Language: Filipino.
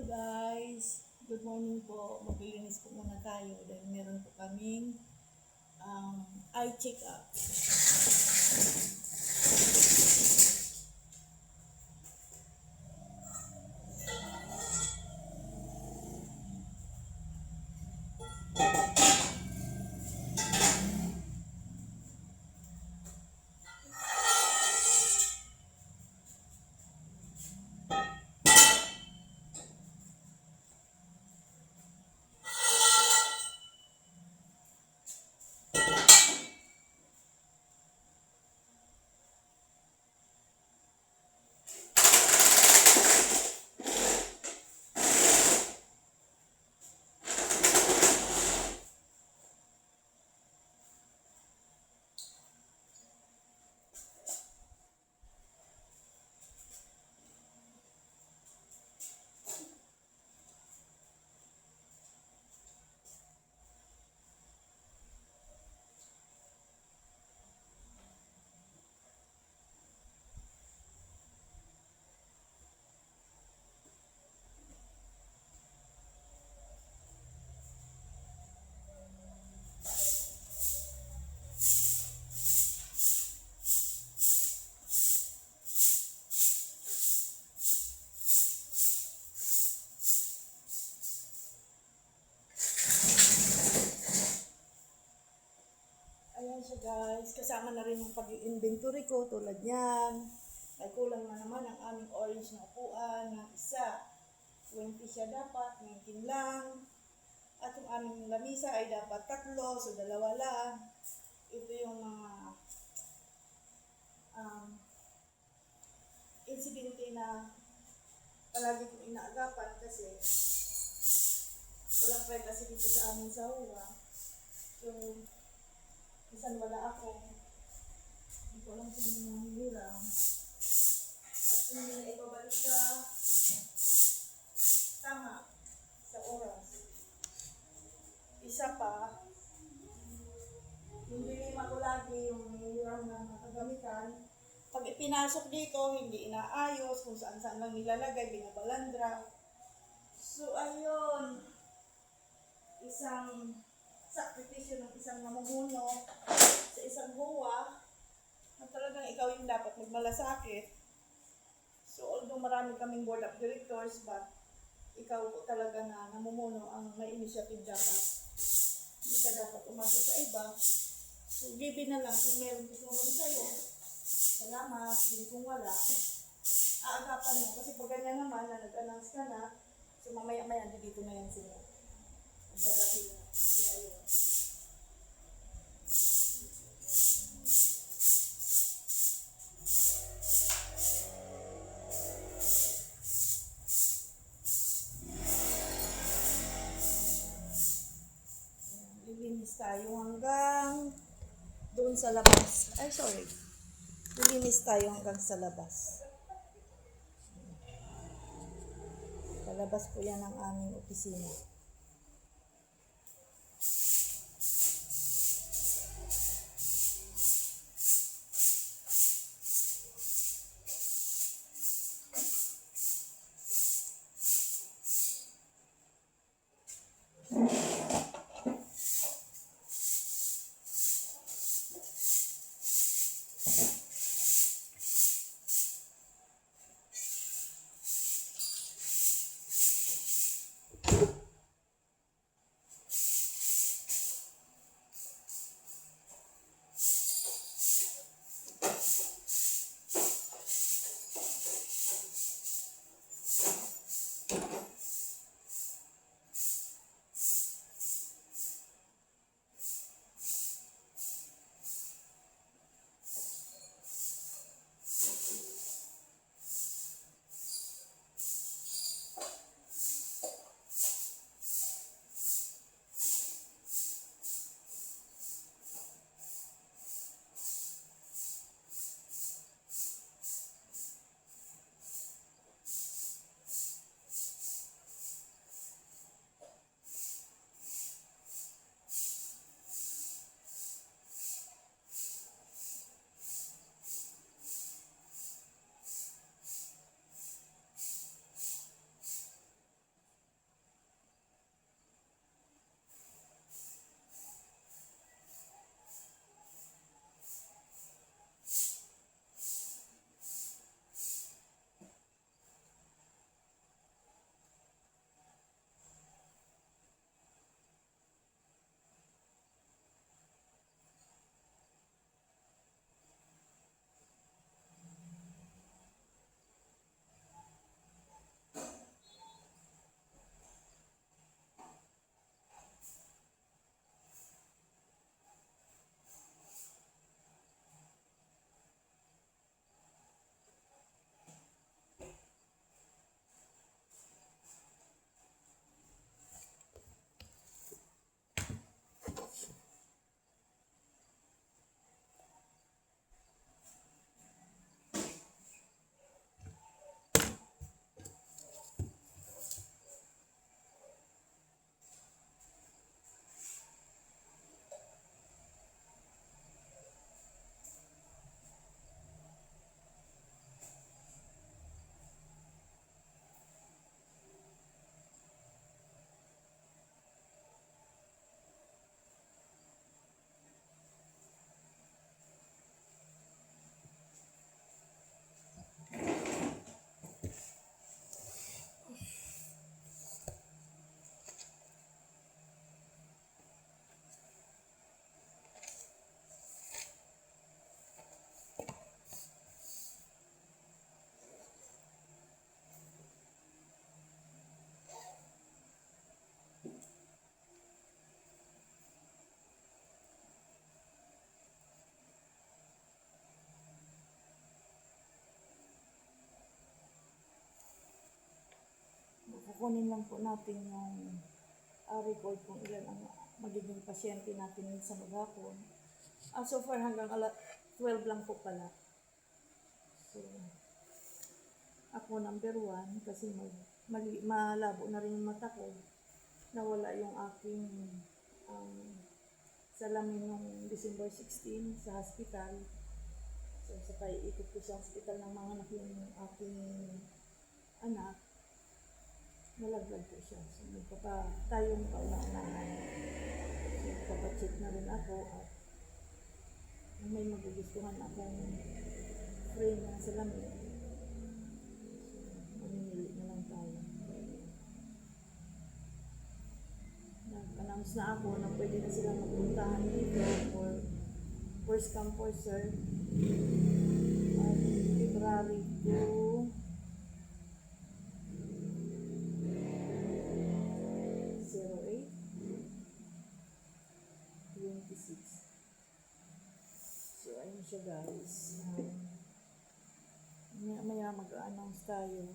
Guys, good morning po. Maglilinis po muna tayo dahil meron po kaming eye check-up. Ayan siya guys, kasama na rin yung pag-inventory ko tulad yan. Ay kulang na naman ang aming orange na upuan ng isa. 20 siya dapat, 19 lang. At yung aming lamisa ay dapat 3, so 2 lang. Ito yung mga insidente na palagi kong inaagapan kasi walang privacy dito sa amin sa huwa. So, minsan wala ako. Hindi ko alam kung yung hiram. At hindi na ibabalik sa tama sa oras. Isa pa, yung dilima ko lagi yung hiram na nakagamitan. Pag ipinasok dito, hindi inaayos, kung saan-saan lang nilalagay, binabalandra. So, ayun, isang sakripisyo ng isang mamumuno sa isang huwa na talagang ikaw yung dapat magmalasakit. So, although marami kaming board of directors, but ikaw po talaga na namumuno ang may initiative dapat. Hindi ka dapat umasa sa iba. So, give na lang kung meron tutulong sa'yo. Salamat, din kung wala. Aagapan mo. Kasi pag ganyan naman na nag-announce ka na, so mamaya-maya dito na yan sila. Dadating na. So, ayun. Lilinis tayo hanggang doon sa labas. Ay, sorry. Lilinis tayo hanggang sa labas. Sa labas po yan ang aming opisina. kukunin lang po natin yung record kung ilan ang magiging pasyente natin sa maghapon. So far hanggang 12 lang po pala. So, ako number 1 kasi malabo na rin yung mata ko. Nawala yung aking salamin nung December 16 sa hospital. So, sakay ikot ko sa hospital ng mga anak yung aking anak. Nalaglag po siya. So, tayong kauna-unahan. So, nagpapacheck na rin ako at may magugustuhan akong frame na salamin. So, mamimili na lang tayo. Nag-announce na ako na pwede na silang magpuntahan dito for first come first serve. February 2 26. So, ayun siya guys. Maya mag-announce tayo.